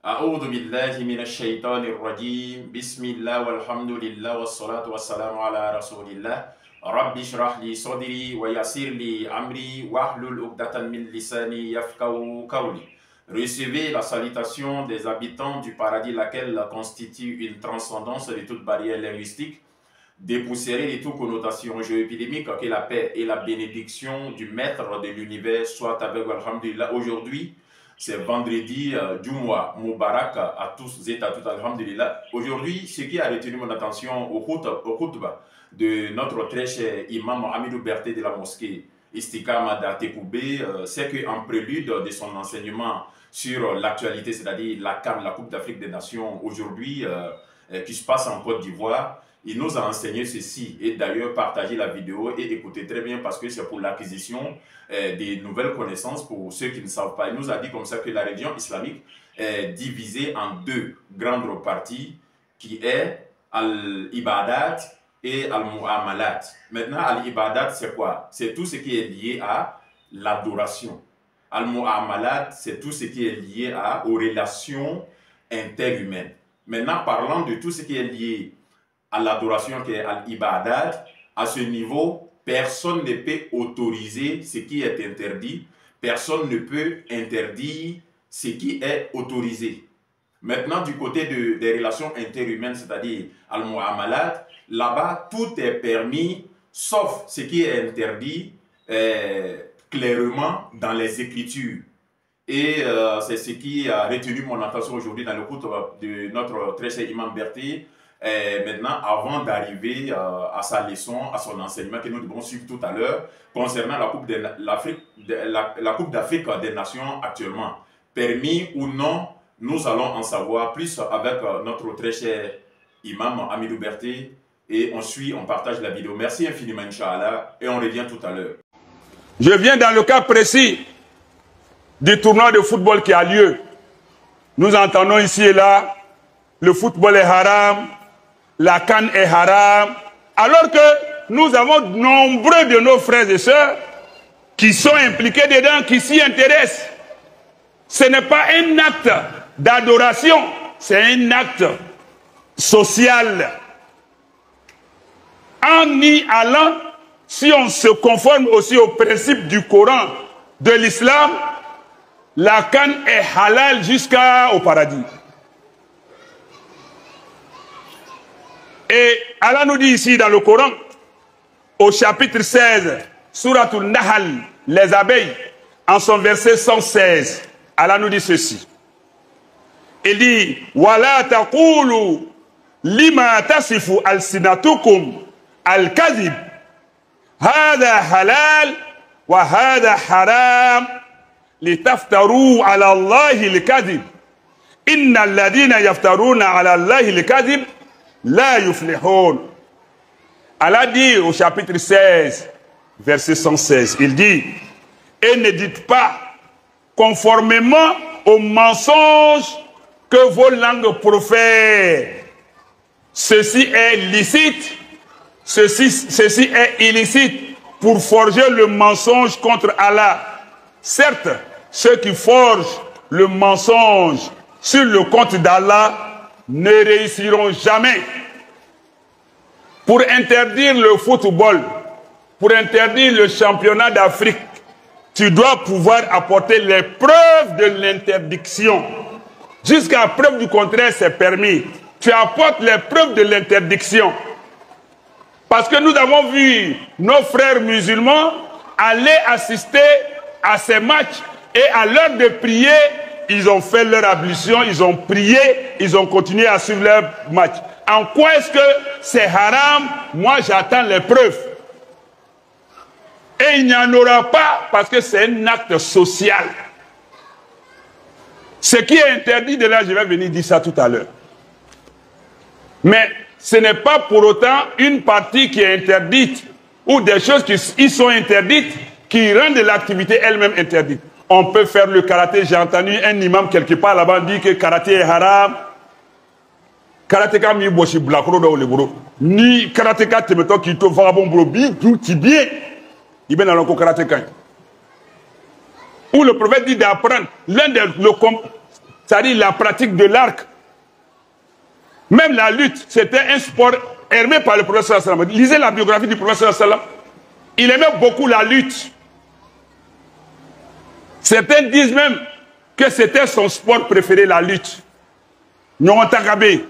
أعوذ بالله من الشيطان الرجيم بسم الله والحمد لله والصلاة والسلام على رسول الله رب اشرح لي صدري ويسر لي أمري واحلل عقدة من لساني يفقهوا قولي. Recevez la salutation des habitants du paradis, laquelle constitue une transcendance de toute barrière linguistique, dépoussiérée de toute connotation géoépidémique. Que la paix et la bénédiction du maître de l'univers soient avec vous. Alhamdulillah. Aujourd'hui, c'est vendredi du mois Moubarak à tous et à toutes. Alhamdulillah. Aujourd'hui, ce qui a retenu mon attention au khutbah de notre très cher imam Amidou Berté de la mosquée Istikama d'Atekoubé, c'est qu'en prélude de son enseignement sur l'actualité, c'est-à-dire la CAN, la Coupe d'Afrique des Nations, aujourd'hui, qui se passe en Côte d'Ivoire, il nous a enseigné ceci. Et d'ailleurs, partagez la vidéo et écoutez très bien parce que c'est pour l'acquisition des nouvelles connaissances pour ceux qui ne savent pas. Il nous a dit comme ça que la religion islamique est divisée en deux grandes parties, qui est Al-Ibadat et Al-Mu'amalat. Maintenant, Al-Ibadat, c'est quoi? C'est tout ce qui est lié à l'adoration. Al-Mu'amalat, c'est tout ce qui est lié aux relations interhumaines. Maintenant, parlant de tout ce qui est lié à l'adoration qui est Al-Ibadat, à ce niveau, personne ne peut autoriser ce qui est interdit, personne ne peut interdire ce qui est autorisé. Maintenant, du côté des relations interhumaines, c'est-à-dire Al-Mu'amalat, là-bas, tout est permis, sauf ce qui est interdit clairement dans les Écritures. Et c'est ce qui a retenu mon attention aujourd'hui dans le cours de notre très cher imam Berté. Maintenant, avant d'arriver à sa leçon, à son enseignement que nous devons suivre tout à l'heure, concernant la Coupe d'Afrique des Nations actuellement, permis ou non, nous allons en savoir plus avec notre très cher imam Amidou Berté. Et on partage la vidéo. Merci infiniment, Inch'Allah, et on revient tout à l'heure. Je viens dans le cas précis du tournoi de football qui a lieu. Nous entendons ici et là, le football est haram, la CAN est haram, alors que nous avons nombreux de nos frères et sœurs qui sont impliqués dedans, qui s'y intéressent. Ce n'est pas un acte d'adoration, c'est un acte social. En y allant, si on se conforme aussi au principe du Coran, de l'islam, la CAN est halal jusqu'au paradis. Et Allah nous dit ici dans le Coran, au chapitre 16, Suratul Nahl, les abeilles, en son verset 116, Allah nous dit ceci. Il dit, Wala taqulu lima tasifu al-sinatukum al-kadhib, hada halal wa hada haram, litaftaru ala Allahi al-kadhib. Inna alladhina yaftaruna ala Allahi al-kadhib la yuflihun. Allah dit au chapitre 16, verset 116, il dit, et ne dites pas conformément aux mensonges que vos langues profèrent. Ceci est licite, ceci est illicite pour forger le mensonge contre Allah. Certes, ceux qui forgent le mensonge sur le compte d'Allah ne réussiront jamais. Pour interdire le football, pour interdire le championnat d'Afrique, tu dois pouvoir apporter les preuves de l'interdiction. Jusqu'à preuve du contraire, c'est permis. Tu apportes les preuves de l'interdiction. Parce que nous avons vu nos frères musulmans aller assister à ces matchs et à l'heure de prier, ils ont fait leur ablution, ils ont prié, ils ont continué à suivre leur match. En quoi est-ce que c'est haram? Moi, j'attends les preuves. Et il n'y en aura pas parce que c'est un acte social. Ce qui est interdit, de là, je vais venir dire ça tout à l'heure. Mais ce n'est pas pour autant une partie qui est interdite ou des choses qui sont interdites qui rendent l'activité elle-même interdite. On peut faire le karaté. J'ai entendu un imam quelque part là-bas dire que karaté est haram. Karatéka mi boshi blakoro do leboro. Ni karatéka te meto ki to vagabond brobi tout bien. Il ben dans le karatéka. Où le prophète dit d'apprendre l'un des c'est-à-dire la pratique de l'arc. Même la lutte, c'était un sport aimé par le prophète sallam. Lisez la biographie du prophète sallam. Il aimait beaucoup la lutte. Certains disent même que c'était son sport préféré, la lutte. Nyongo Takabe.